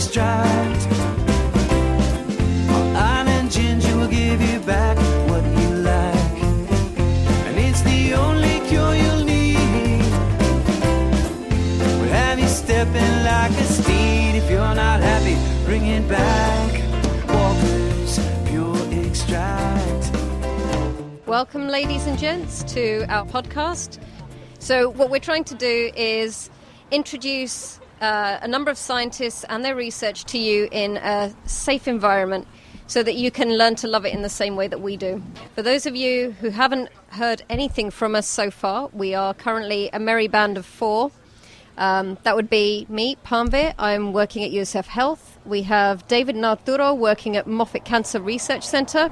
extract. Iron and ginger will give you back what you lack, and it's the only cure you'll need. We'll have you stepping like a steed. If you're not happy, bring it back. Walker's Pure Extract. Welcome, ladies and gents, to our podcast. So what we're trying to do is introduce a number of scientists and their research to you in a safe environment so that you can learn to love it in the same way that we do. For those of you who haven't heard anything from us so far, we are currently a merry band of four. That would be me, Parmveer. I'm working at USF Health. We have David and Arturo working at Moffitt Cancer Research Center.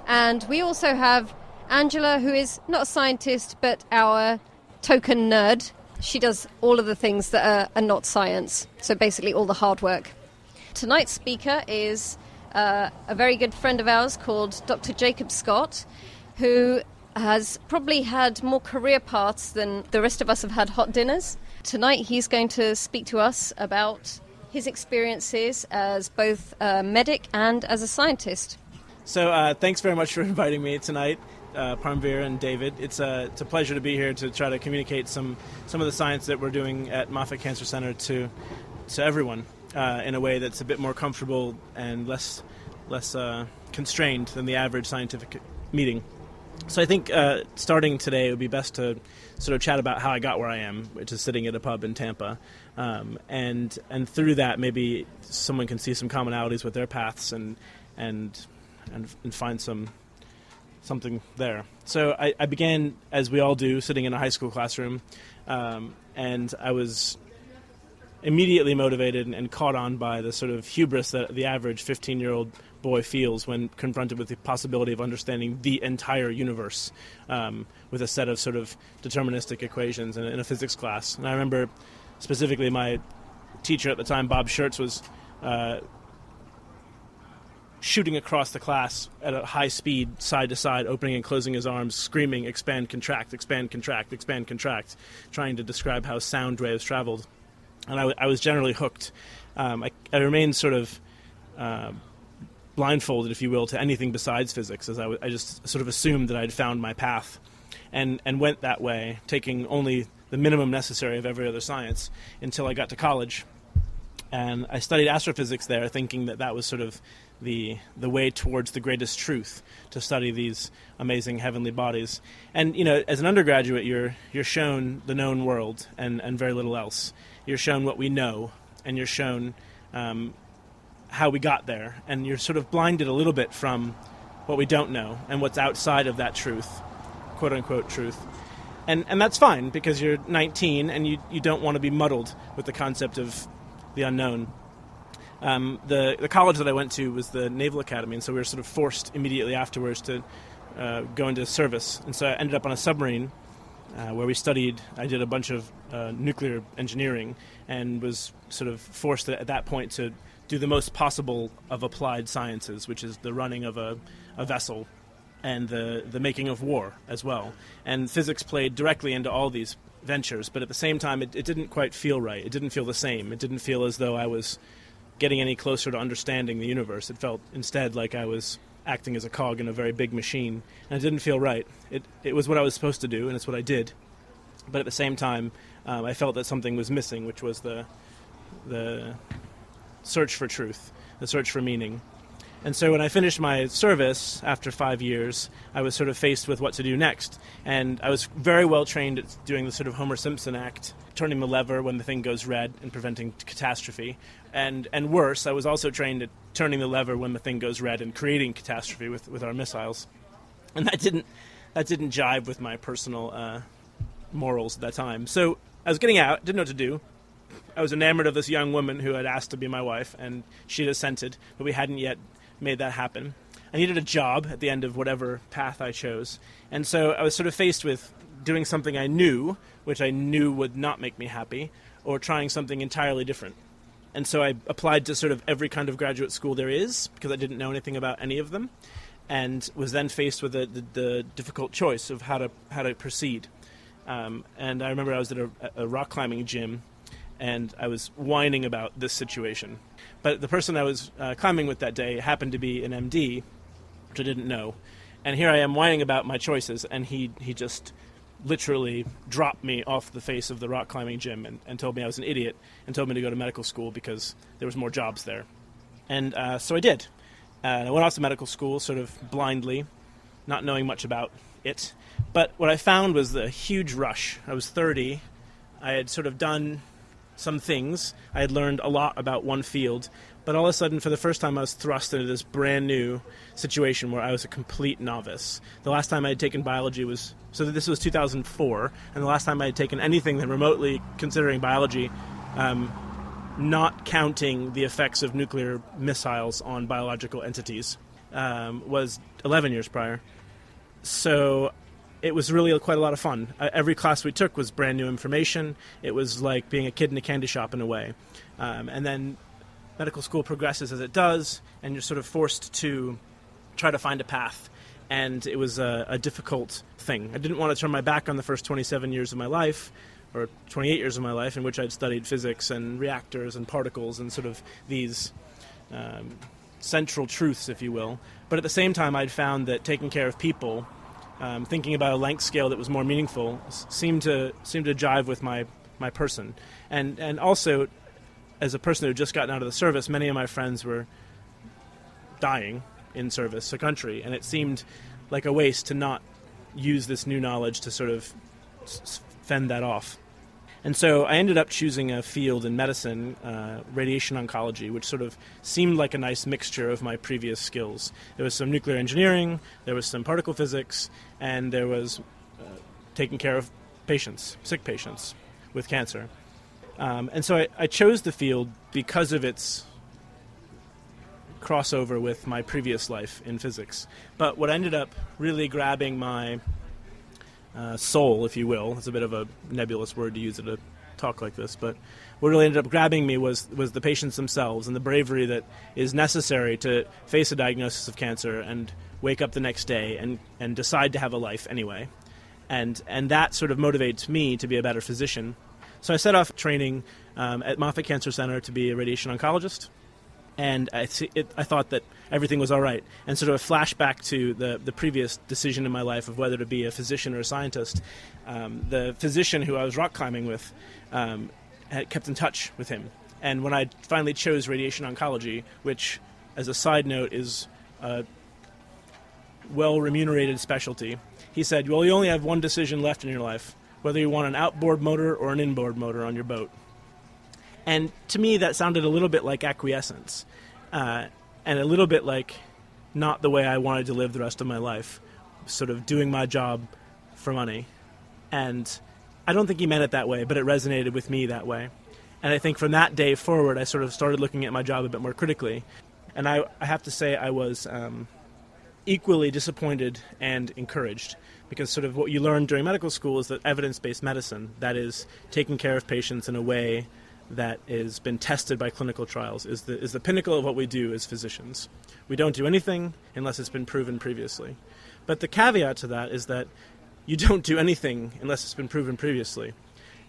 And we also have Angela, who is not a scientist, but our token nerd. She does all of the things that are not science, so basically all the hard work. Tonight's speaker is a very good friend of ours called Dr. Jacob Scott, who has probably had more career paths than the rest of us have had hot dinners. Tonight he's going to speak to us about his experiences as both a medic and as a scientist. So thanks very much for inviting me tonight. Parmveer and David. It's a pleasure to be here to try to communicate some of the science that we're doing at Moffitt Cancer Center to everyone in a way that's a bit more comfortable and less constrained than the average scientific meeting. So I think starting today it would be best to sort of chat about how I got where I am, which is sitting at a pub in Tampa, and through that maybe someone can see some commonalities with their paths and find something there. So I began, as we all do, sitting in a high school classroom, and I was immediately motivated and caught on by the sort of hubris that the average 15-year-old boy feels when confronted with the possibility of understanding the entire universe with a set of sort of deterministic equations in a physics class. And I remember specifically my teacher at the time, Bob Schertz, was shooting across the class at a high speed, side to side, opening and closing his arms, screaming, expand, contract, expand, contract, expand, contract, trying to describe how sound waves traveled. And I was generally hooked. I remained sort of blindfolded, if you will, to anything besides physics, as I just sort of assumed that I'd found my path and went that way, taking only the minimum necessary of every other science until I got to college. And I studied astrophysics there, thinking that was sort of the way towards the greatest truth, to study these amazing heavenly bodies. And, you know, as an undergraduate, you're shown the known world and very little else. You're shown what we know, and you're shown how we got there. And you're sort of blinded a little bit from what we don't know and what's outside of that truth, quote-unquote truth. And that's fine, because you're 19 and you don't want to be muddled with the concept of the unknown. The college that I went to was the Naval Academy, and so we were sort of forced immediately afterwards to go into service. And so I ended up on a submarine where we studied. I did a bunch of nuclear engineering and was sort of forced at that point to do the most possible of applied sciences, which is the running of a vessel and the making of war as well. And physics played directly into all these ventures, but at the same time it didn't quite feel right. It didn't feel the same. It didn't feel as though I was getting any closer to understanding the universe. It felt instead like I was acting as a cog in a very big machine, and it didn't feel right. It was what I was supposed to do, and it's what I did. But at the same time, I felt that something was missing, which was the search for truth, the search for meaning. And so when I finished my service after 5 years, I was sort of faced with what to do next. And I was very well trained at doing the sort of Homer Simpson act, turning the lever when the thing goes red and preventing catastrophe. And worse, I was also trained at turning the lever when the thing goes red and creating catastrophe with our missiles. And that didn't jive with my personal morals at that time. So I was getting out, didn't know what to do. I was enamored of this young woman who had asked to be my wife, and she had assented, but we hadn't yet made that happen. I needed a job at the end of whatever path I chose. And so I was sort of faced with doing something I knew, which I knew would not make me happy, or trying something entirely different. And so I applied to sort of every kind of graduate school there is, because I didn't know anything about any of them, and was then faced with the difficult choice of how to proceed. And I remember I was at a rock climbing gym, and I was whining about this situation. But the person I was climbing with that day happened to be an MD, which I didn't know. And here I am whining about my choices, and he just literally dropped me off the face of the rock climbing gym and told me I was an idiot and told me to go to medical school because there was more jobs there. And so I did. I went off to medical school sort of blindly, not knowing much about it. But what I found was the huge rush. I was 30. I had sort of done some things. I had learned a lot about one field. But all of a sudden, for the first time, I was thrust into this brand new situation where I was a complete novice. The last time I had taken biology was, so this was 2004, and the last time I had taken anything that remotely considering biology, not counting the effects of nuclear missiles on biological entities, was 11 years prior. So it was really quite a lot of fun. Every class we took was brand new information. It was like being a kid in a candy shop in a way. And then medical school progresses as it does, and you're sort of forced to try to find a path. And it was a difficult thing. I didn't want to turn my back on the first 27 years of my life, or 28 years of my life, in which I'd studied physics and reactors and particles and sort of these central truths, if you will. But at the same time, I'd found that taking care of people, thinking about a length scale that was more meaningful, seemed to jive with my person. And also, as a person who had just gotten out of the service, many of my friends were dying in service to country, and it seemed like a waste to not use this new knowledge to sort of fend that off. And so I ended up choosing a field in medicine, radiation oncology, which sort of seemed like a nice mixture of my previous skills. There was some nuclear engineering, there was some particle physics, and there was taking care of patients, sick patients with cancer. And so I chose the field because of its crossover with my previous life in physics. But what ended up really grabbing my soul, if you will, it's a bit of a nebulous word to use at a talk like this, but what really ended up grabbing me was the patients themselves and the bravery that is necessary to face a diagnosis of cancer and wake up the next day and decide to have a life anyway. And that sort of motivates me to be a better physician. So I set off training at Moffitt Cancer Center to be a radiation oncologist, and I thought that everything was all right. And sort of a flashback to the previous decision in my life of whether to be a physician or a scientist, the physician who I was rock climbing with had kept in touch with him. And when I finally chose radiation oncology, which, as a side note, is a well-remunerated specialty, he said, well, you only have one decision left in your life, whether you want an outboard motor or an inboard motor on your boat. And to me, that sounded a little bit like acquiescence, and a little bit like not the way I wanted to live the rest of my life, sort of doing my job for money. And I don't think he meant it that way, but it resonated with me that way. And I think from that day forward, I sort of started looking at my job a bit more critically. And I have to say I was equally disappointed and encouraged, because sort of what you learn during medical school is that evidence-based medicine, that is taking care of patients in a way that has been tested by clinical trials, is the pinnacle of what we do as physicians. We don't do anything unless it's been proven previously. But the caveat to that is that you don't do anything unless it's been proven previously.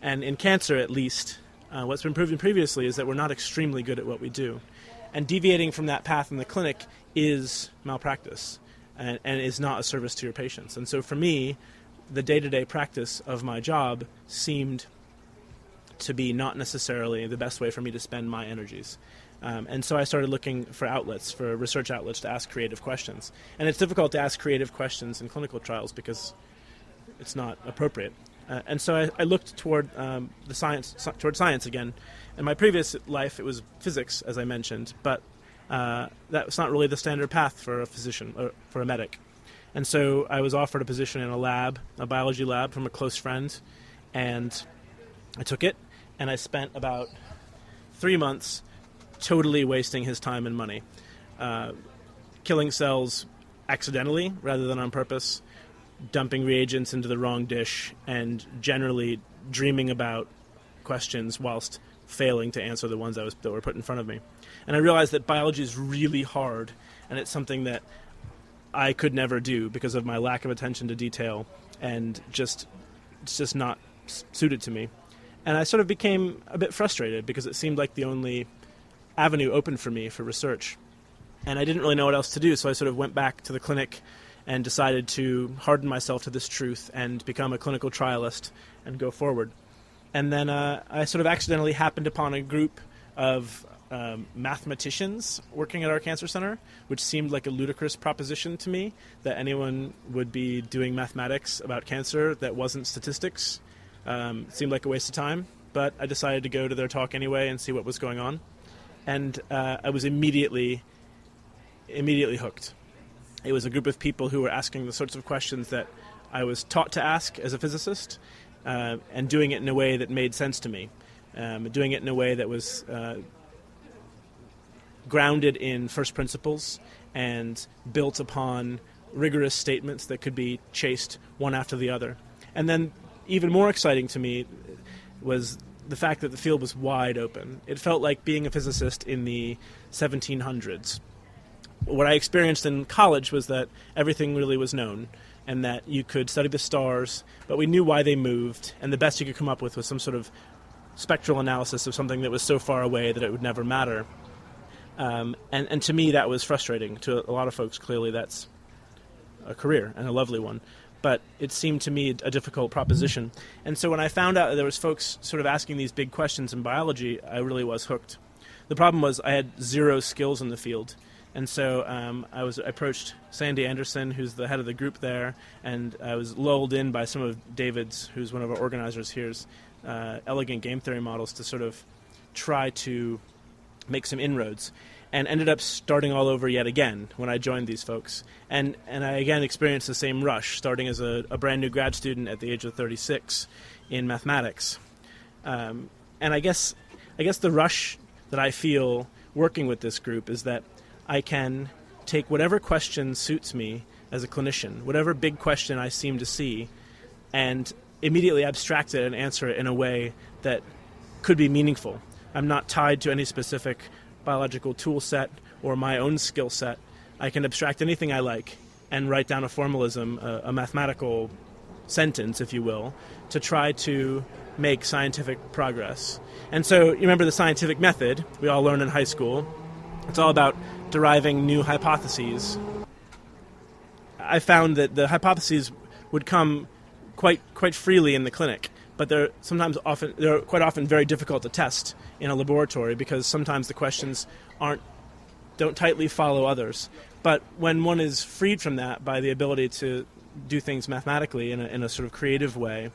And in cancer, at least, what's been proven previously is that we're not extremely good at what we do. And deviating from that path in the clinic is malpractice and is not a service to your patients. And so for me, the day-to-day practice of my job seemed to be not necessarily the best way for me to spend my energies. And so I started looking for outlets, for research outlets to ask creative questions. And it's difficult to ask creative questions in clinical trials because it's not appropriate. And so I looked toward toward science again. In my previous life, it was physics, as I mentioned, but that's not really the standard path for a physician or for a medic. And so I was offered a position in a lab, a biology lab, from a close friend, and I took it, and I spent about 3 months totally wasting his time and money, killing cells accidentally rather than on purpose, dumping reagents into the wrong dish, and generally dreaming about questions whilst failing to answer the ones that were put in front of me. And I realized that biology is really hard, and it's something that I could never do because of my lack of attention to detail, and it's just not suited to me. And I sort of became a bit frustrated because it seemed like the only avenue open for me for research. And I didn't really know what else to do, so I sort of went back to the clinic and decided to harden myself to this truth and become a clinical trialist and go forward. And then I sort of accidentally happened upon a group of mathematicians working at our cancer center, which seemed like a ludicrous proposition to me, that anyone would be doing mathematics about cancer that wasn't statistics. It seemed like a waste of time, but I decided to go to their talk anyway and see what was going on. And I was immediately hooked. It was a group of people who were asking the sorts of questions that I was taught to ask as a physicist, and doing it in a way that made sense to me, doing it in a way that was grounded in first principles and built upon rigorous statements that could be chased one after the other. And then even more exciting to me was the fact that the field was wide open. It felt like being a physicist in the 1700s. What I experienced in college was that everything really was known, and that you could study the stars, but we knew why they moved, and the best you could come up with was some sort of spectral analysis of something that was so far away that it would never matter. And to me, that was frustrating. To a lot of folks, clearly that's a career, and a lovely one. But it seemed to me a difficult proposition. And so when I found out that there was folks sort of asking these big questions in biology, I really was hooked. The problem was I had zero skills in the field. And so I approached Sandy Anderson, who's the head of the group there, and I was lulled in by some of David's, who's one of our organizers here's elegant game theory models, to sort of try to make some inroads, and ended up starting all over yet again when I joined these folks. And I again experienced the same rush, starting as a brand new grad student at the age of 36 in mathematics. And I guess the rush that I feel working with this group is that I can take whatever question suits me as a clinician, whatever big question I seem to see, and immediately abstract it and answer it in a way that could be meaningful. I'm not tied to any specific biological tool set or my own skill set. I can abstract anything I like and write down a formalism, a mathematical sentence, if you will, to try to make scientific progress. And so you remember the scientific method we all learned in high school. It's all about deriving new hypotheses. I found that the hypotheses would come quite freely in the clinic, but they're quite often very difficult to test in a laboratory because sometimes the questions don't tightly follow others. But when one is freed from that by the ability to do things mathematically in a sort of creative way,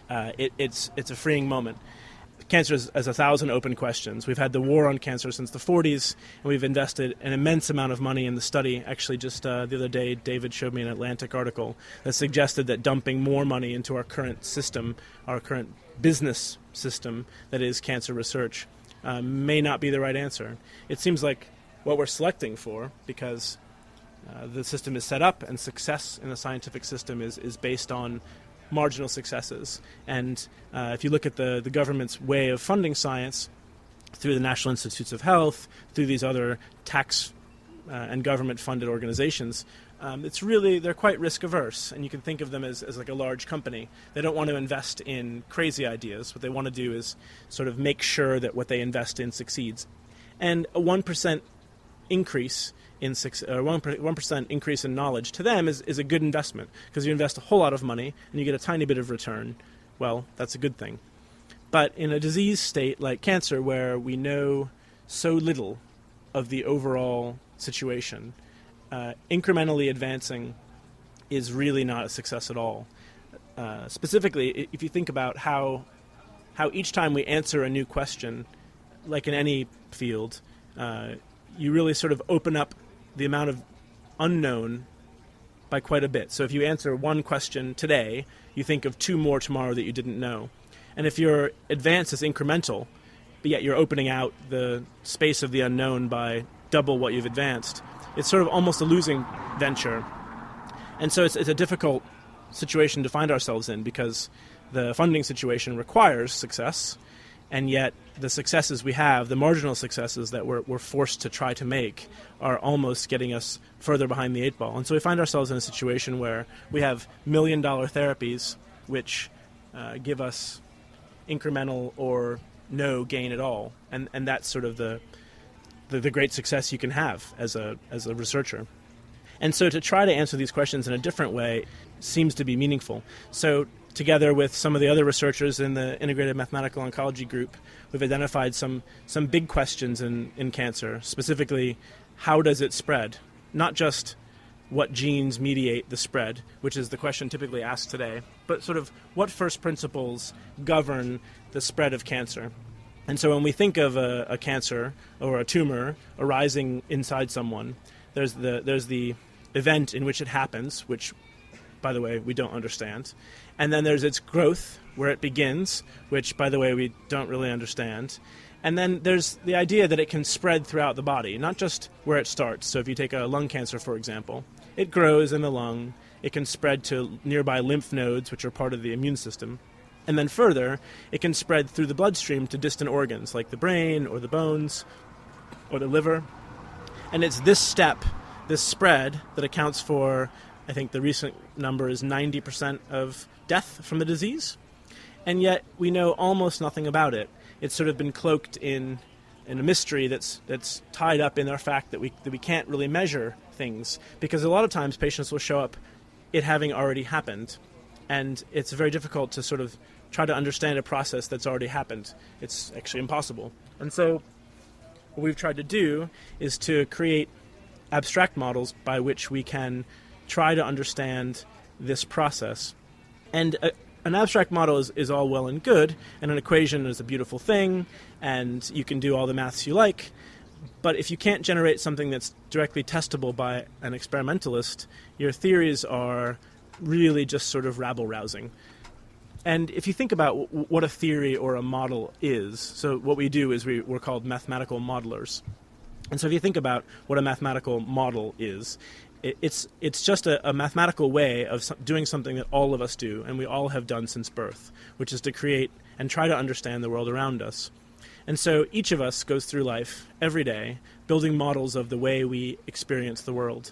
it's a freeing moment. Cancer has 1,000 open questions. We've had the war on cancer since the 40s, and we've invested an immense amount of money in the study. Actually, just the other day, David showed me an Atlantic article that suggested that dumping more money into our current system, our current business system, that is cancer research, may not be the right answer. It seems like what we're selecting for, because the system is set up and success in the scientific system is based on marginal successes. And if you look at the government's way of funding science through the National Institutes of Health, through these other tax and government-funded organizations, they're quite risk-averse, and you can think of them as like a large company. They don't want to invest in crazy ideas. What they want to do is sort of make sure that what they invest in succeeds. And a 1% increase in 1% increase in knowledge to them is a good investment, because you invest a whole lot of money and you get a tiny bit of return. Well, that's a good thing. But in a disease state like cancer, where we know so little of the overall situation, incrementally advancing is really not a success at all. Specifically, if you think about how each time we answer a new question, like in any field, you really sort of open up the amount of unknown by quite a bit. So if you answer one question today, you think of two more tomorrow that you didn't know. And if your advance is incremental, but yet you're opening out the space of the unknown by double what you've advanced, it's sort of almost a losing venture. And so it's a difficult situation to find ourselves in, because the funding situation requires success, and yet the successes we have, the marginal successes that we're forced to try to make, are almost getting us further behind the eight ball. And so we find ourselves in a situation where we have $1 million therapies which give us incremental or no gain at all. And that's sort of the great success you can have as a researcher. And so to try to answer these questions in a different way seems to be meaningful. So together with some of the other researchers in the Integrated Mathematical Oncology group, we've identified some big questions in cancer, specifically, how does it spread? Not just what genes mediate the spread, which is the question typically asked today, but sort of what first principles govern the spread of cancer. And so when we think of a cancer or a tumor arising inside someone, there's the event in which it happens, which, by the way, we don't understand. And then there's its growth, where it begins, which, by the way, we don't really understand. And then there's the idea that it can spread throughout the body, not just where it starts. So if you take a lung cancer, for example, it grows in the lung. It can spread to nearby lymph nodes, which are part of the immune system. And then further, it can spread through the bloodstream to distant organs, like the brain or the bones or the liver. And it's this step, this spread, that accounts for, I think the recent number is 90% of death from the disease. And yet we know almost nothing about it. It's sort of been cloaked in a mystery that's tied up in our fact that we can't really measure things, because a lot of times patients will show up it having already happened, and it's very difficult to sort of try to understand a process that's already happened. It's actually impossible. And so what we've tried to do is to create abstract models by which we can try to understand this process. And an abstract model is all well and good, and an equation is a beautiful thing, and you can do all the maths you like. But if you can't generate something that's directly testable by an experimentalist, your theories are really just sort of rabble-rousing. And if you think about what a theory or a model is, so what we do is we're called mathematical modelers. And so if you think about what a mathematical model is, it's just a mathematical way of doing something that all of us do, and we all have done since birth, which is to create and try to understand the world around us. And so each of us goes through life every day building models of the way we experience the world.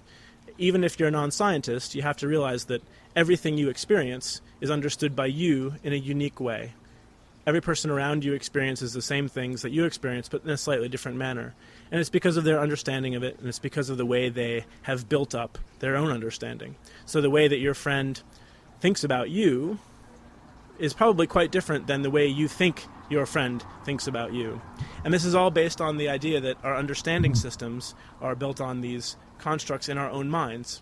Even if you're a non-scientist, you have to realize that everything you experience is understood by you in a unique way. Every person around you experiences the same things that you experience, but in a slightly different manner. And it's because of their understanding of it, and it's because of the way they have built up their own understanding. So the way that your friend thinks about you is probably quite different than the way you think your friend thinks about you. And this is all based on the idea that our understanding systems are built on these constructs in our own minds.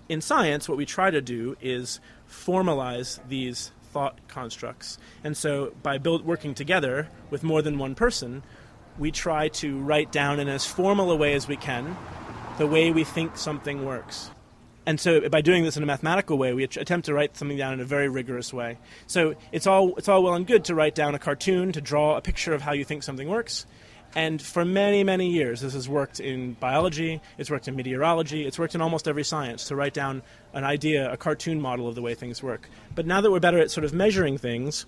In science, what we try to do is formalize these thought constructs. And so by working together with more than one person, we try to write down in as formal a way as we can the way we think something works. And so by doing this in a mathematical way, we attempt to write something down in a very rigorous way. So it's all well and good to write down a cartoon, to draw a picture of how you think something works. And for many, many years, this has worked in biology, it's worked in meteorology, it's worked in almost every science, to write down an idea, a cartoon model of the way things work. But now that we're better at sort of measuring things,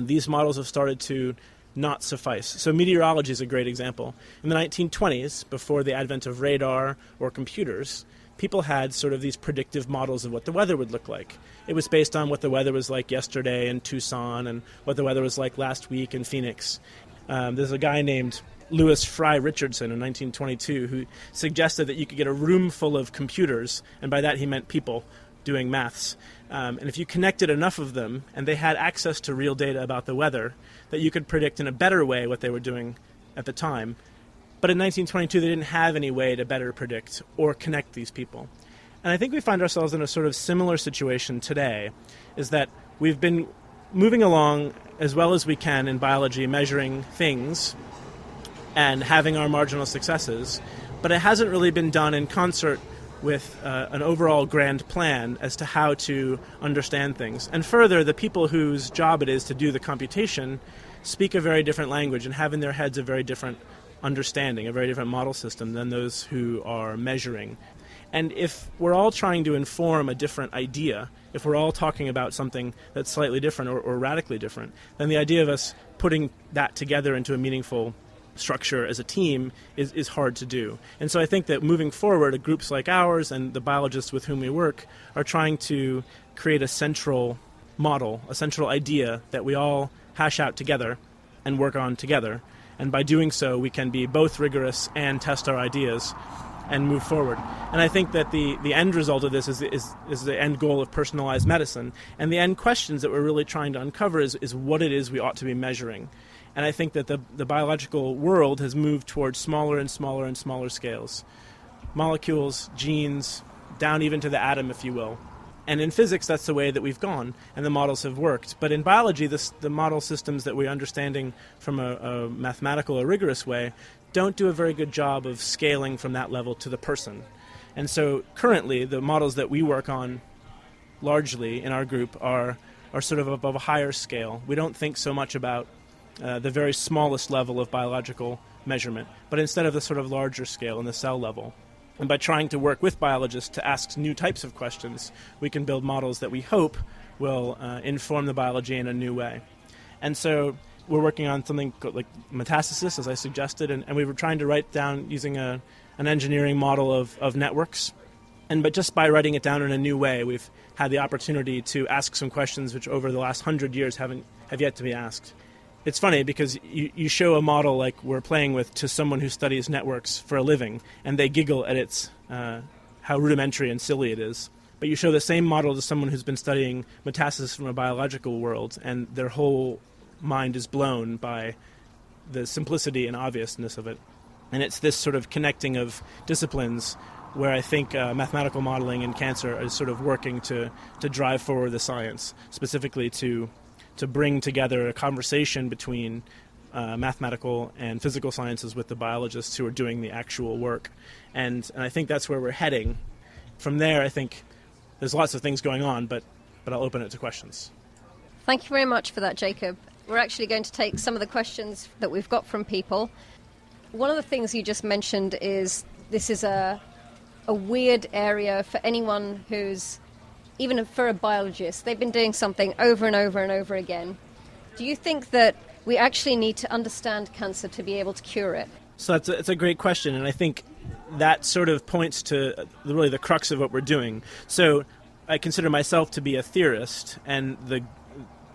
these models have started to not suffice. So meteorology is a great example. In the 1920s, before the advent of radar or computers, people had sort of these predictive models of what the weather would look like. It was based on what the weather was like yesterday in Tucson and what the weather was like last week in Phoenix. There's a guy named Lewis Fry Richardson in 1922 who suggested that you could get a room full of computers, and by that he meant people doing maths. And if you connected enough of them and they had access to real data about the weather, that you could predict in a better way what they were doing at the time. But in 1922, they didn't have any way to better predict or connect these people. And I think we find ourselves in a sort of similar situation today, is that we've been moving along as well as we can in biology, measuring things and having our marginal successes, but it hasn't really been done in concert with an overall grand plan as to how to understand things. And further, the people whose job it is to do the computation speak a very different language and have in their heads a very different understanding, a very different model system than those who are measuring. And if we're all trying to inform a different idea, if we're all talking about something that's slightly different or radically different, then the idea of us putting that together into a meaningful structure as a team is hard to do. And so I think that moving forward, groups like ours and the biologists with whom we work are trying to create a central model, a central idea that we all hash out together and work on together. And by doing so, we can be both rigorous and test our ideas and move forward. And I think that the end result of this is the end goal of personalized medicine. And the end questions that we're really trying to uncover is what it is we ought to be measuring. And I think that the biological world has moved towards smaller and smaller and smaller scales. Molecules, genes, down even to the atom, if you will. And in physics, that's the way that we've gone, and the models have worked. But in biology, the model systems that we're understanding from a mathematical or rigorous way don't do a very good job of scaling from that level to the person. And so currently, the models that we work on largely in our group are sort of above a higher scale. We don't think so much about the very smallest level of biological measurement, but instead of the sort of larger scale in the cell level. And by trying to work with biologists to ask new types of questions, we can build models that we hope will inform the biology in a new way. And so we're working on something like metastasis, as I suggested, and we were trying to write down using an engineering model of networks. But just by writing it down in a new way, we've had the opportunity to ask some questions which over the last 100 years have yet to be asked. It's funny because you show a model like we're playing with to someone who studies networks for a living, and they giggle at its how rudimentary and silly it is. But you show the same model to someone who's been studying metastasis from a biological world, and their whole mind is blown by the simplicity and obviousness of it. And it's this sort of connecting of disciplines where I think mathematical modeling in cancer is sort of working to drive forward the science, specifically to bring together a conversation between mathematical and physical sciences with the biologists who are doing the actual work. And I think that's where we're heading. From there, I think there's lots of things going on, but I'll open it to questions. Thank you very much for that, Jacob. We're actually going to take some of the questions that we've got from people. One of the things you just mentioned is this is a weird area for anyone who's, even for a biologist, they've been doing something over and over and over again. Do you think that we actually need to understand cancer to be able to cure it? So it's a great question, and I think that sort of points to really the crux of what we're doing. So I consider myself to be a theorist, and the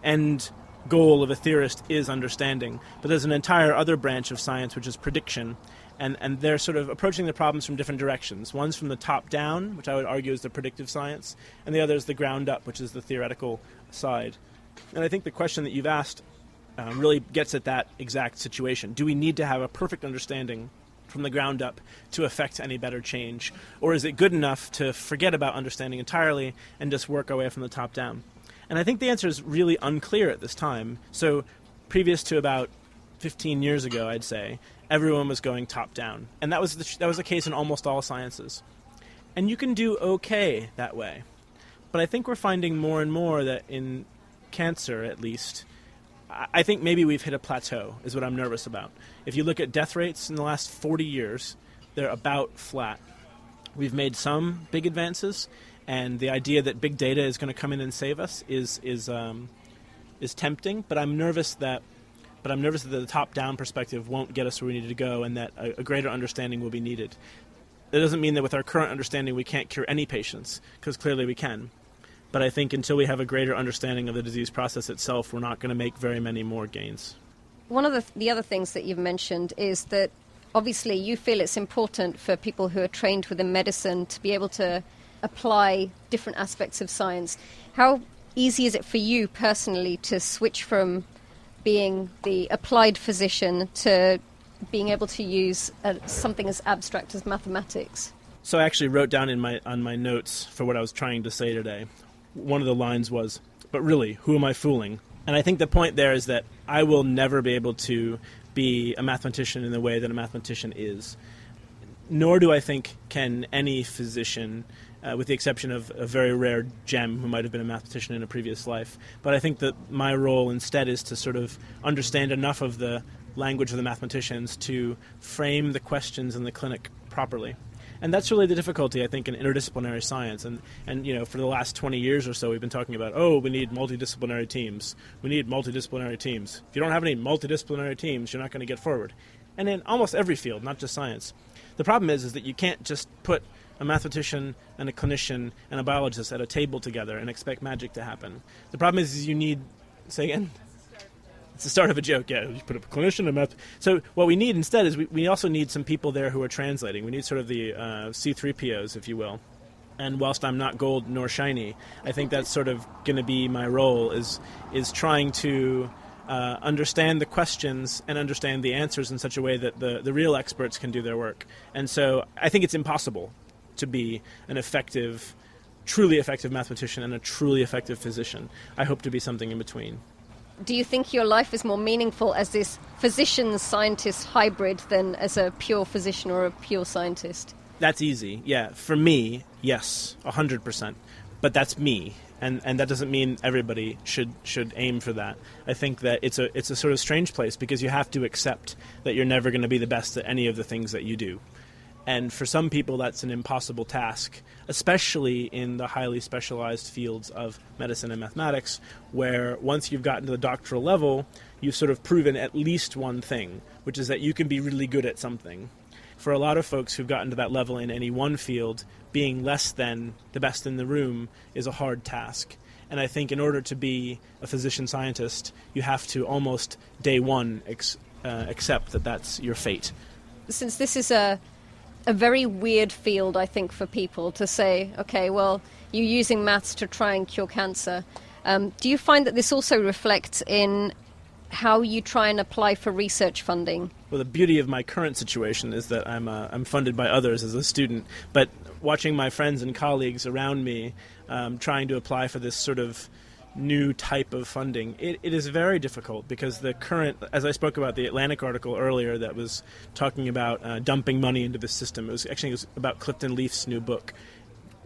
end goal of a theorist is understanding. But there's an entire other branch of science, which is prediction, and they're sort of approaching the problems from different directions. One's from the top down, which I would argue is the predictive science, and the other is the ground up, which is the theoretical side. And I think the question that you've asked really gets at that exact situation. Do we need to have a perfect understanding from the ground up to affect any better change? Or is it good enough to forget about understanding entirely and just work our way from the top down? And I think the answer is really unclear at this time. So previous to about 15 years ago, I'd say, everyone was going top down. And that was the case in almost all sciences. And you can do okay that way. But I think we're finding more and more that in cancer, at least, I think maybe we've hit a plateau, is what I'm nervous about. If you look at death rates in the last 40 years, they're about flat. We've made some big advances, and the idea that big data is going to come in and save us is tempting. But I'm nervous that the top-down perspective won't get us where we need to go, and that a greater understanding will be needed. That doesn't mean that with our current understanding we can't cure any patients, because clearly we can. But I think until we have a greater understanding of the disease process itself, we're not going to make very many more gains. One of the other things that you've mentioned is that obviously you feel it's important for people who are trained within medicine to be able to apply different aspects of science. How easy is it for you personally to switch from being the applied physician to being able to use something as abstract as mathematics? So I actually wrote down on my notes for what I was trying to say today. One of the lines was, "But really, who am I fooling?" And I think the point there is that I will never be able to be a mathematician in the way that a mathematician is. Nor do I think can any physician, with the exception of a very rare gem who might have been a mathematician in a previous life. But I think that my role instead is to sort of understand enough of the language of the mathematicians to frame the questions in the clinic properly. And that's really the difficulty, I think, in interdisciplinary science. And you know, for the last 20 years or so, we've been talking about, we need multidisciplinary teams. We need multidisciplinary teams. If you don't have any multidisciplinary teams, you're not going to get forward. And in almost every field, not just science. The problem is that you can't just put a mathematician and a clinician and a biologist at a table together and expect magic to happen. The problem is you need... Say again? It's the start of a joke, yeah. You put up a clinician, a math. So what we need instead is we also need some people there who are translating. We need sort of the C3POs, if you will. And whilst I'm not gold nor shiny, I think that's sort of going to be my role, is trying to understand the questions and understand the answers in such a way that the real experts can do their work. And so I think it's impossible to be an effective, truly effective mathematician and a truly effective physician. I hope to be something in between. Do you think your life is more meaningful as this physician-scientist hybrid than as a pure physician or a pure scientist? That's easy, yeah. For me, yes, 100%. But that's me, and that doesn't mean everybody should aim for that. I think that it's a sort of strange place because you have to accept that you're never going to be the best at any of the things that you do. And for some people, that's an impossible task, especially in the highly specialized fields of medicine and mathematics, where once you've gotten to the doctoral level, you've sort of proven at least one thing, which is that you can be really good at something. For a lot of folks who've gotten to that level in any one field, being less than the best in the room is a hard task. And I think in order to be a physician-scientist, you have to almost day one accept that that's your fate. Since this is a very weird field, I think, for people to say, okay, well, you're using maths to try and cure cancer. Do you find that this also reflects in how you try and apply for research funding? Well, the beauty of my current situation is that I'm funded by others as a student, but watching my friends and colleagues around me trying to apply for this sort of new type of funding, it is very difficult because the current, as I spoke about the Atlantic article earlier that was talking about dumping money into the system, it was about Clifton Leaf's new book.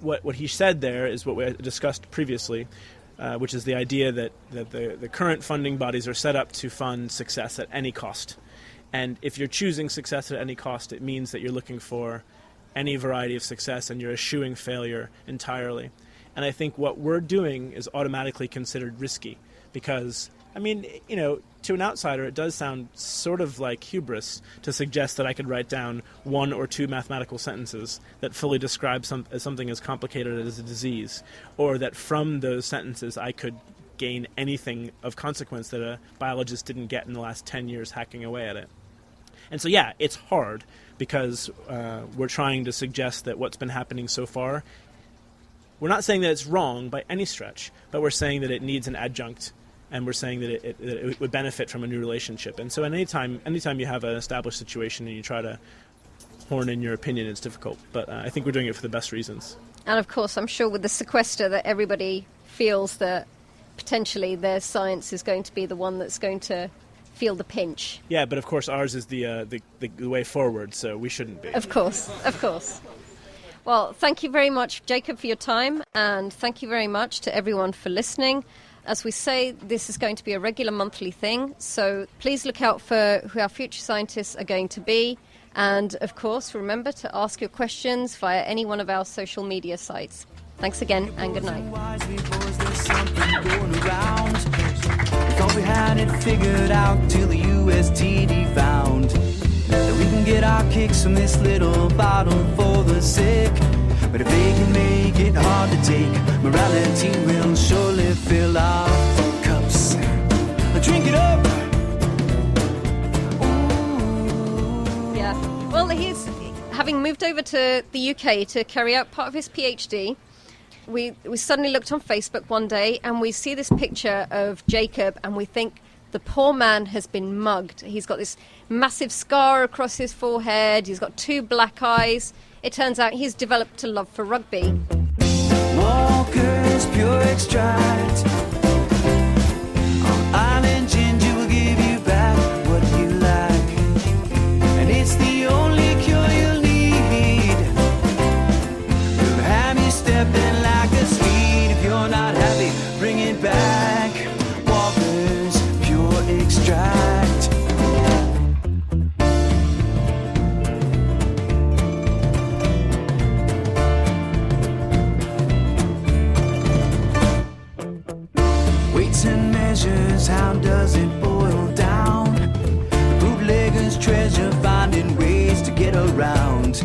What he said there is what we discussed previously, which is the idea that the current funding bodies are set up to fund success at any cost. And if you're choosing success at any cost, it means that you're looking for any variety of success and you're eschewing failure entirely. And I think what we're doing is automatically considered risky because, I mean, you know, to an outsider it does sound sort of like hubris to suggest that I could write down one or two mathematical sentences that fully describe something as complicated as a disease, or that from those sentences I could gain anything of consequence that a biologist didn't get in the last 10 years hacking away at it. And so, yeah, it's hard because we're trying to suggest that what's been happening so far, we're not saying that it's wrong by any stretch, but we're saying that it needs an adjunct, and we're saying that it would benefit from a new relationship. And so anytime you have an established situation and you try to horn in your opinion, it's difficult. But I think we're doing it for the best reasons. And of course, I'm sure with the sequester that everybody feels that potentially their science is going to be the one that's going to feel the pinch. Yeah, but of course ours is the way forward, so we shouldn't be. Of course. Well, thank you very much, Jacob, for your time, and thank you very much to everyone for listening. As we say, this is going to be a regular monthly thing, so please look out for who our future scientists are going to be. And, of course, remember to ask your questions via any one of our social media sites. Thanks again, and good night. Thought we had it figured out till the USTD found that we can get our kicks from this little bottle for the sick. But if they can make it hard to take, morality will surely fill our cups. Drink it up. Ooh. Yeah. Well, he's having moved over to the UK to carry out part of his PhD. We suddenly looked on Facebook one day and we see this picture of Jacob and we think the poor man has been mugged. He's got this massive scar across his forehead. He's got 2 black eyes. It turns out he's developed a love for rugby. Walker's Pure Extract. Island ginger will give you back what you lack. And it's the only cure you'll need. We'll have you stepping like a steed. If you're not happy, bring it back. Walker's Pure Extract. Weights and measures, how does it boil down? The bootlegger's treasure, finding ways to get around.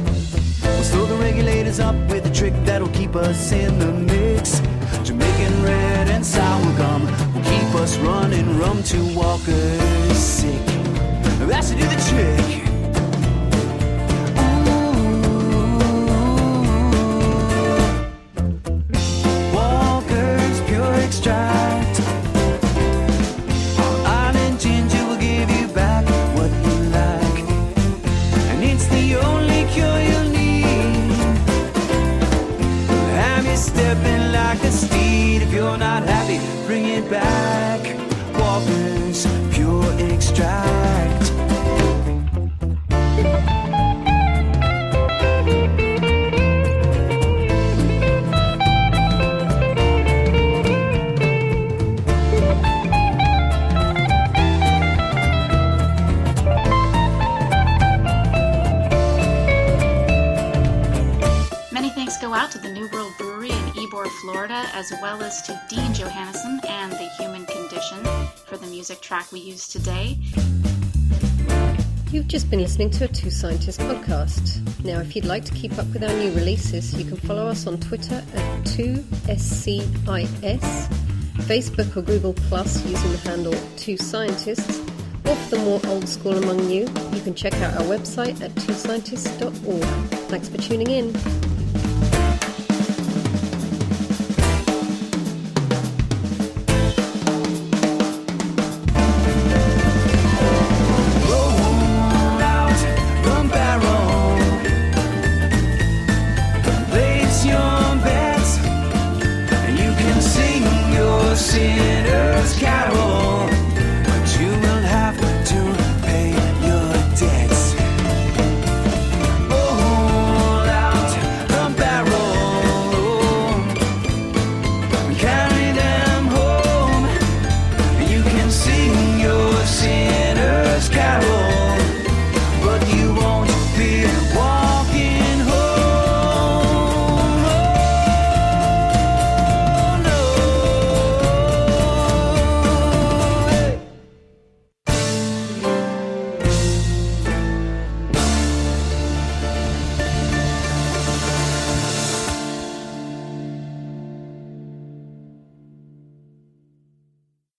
We'll throw the regulators up with a trick that'll keep us in the mix. Jamaican red and sour gum will keep us running rum to Walker's sick. That should do the trick. Ooh. Walker's Pure Extract. Island ginger will give you back what you like, and it's the only cure you'll need. Have you stepping like a steed? If you're not happy, bring it back. Walker's Pure Extract. Many thanks go out to the New World Brewery in Ybor, Florida, as well as to Dean Johannesson and The Human Condition for the music track we used today. You've just been listening to a Two Scientists podcast. Now, if you'd like to keep up with our new releases, you can follow us on Twitter at 2SCIS, Facebook or Google Plus using the handle 2Scientists, or for the more old school among you, you can check out our website at twoscientists.org. Thanks for tuning in.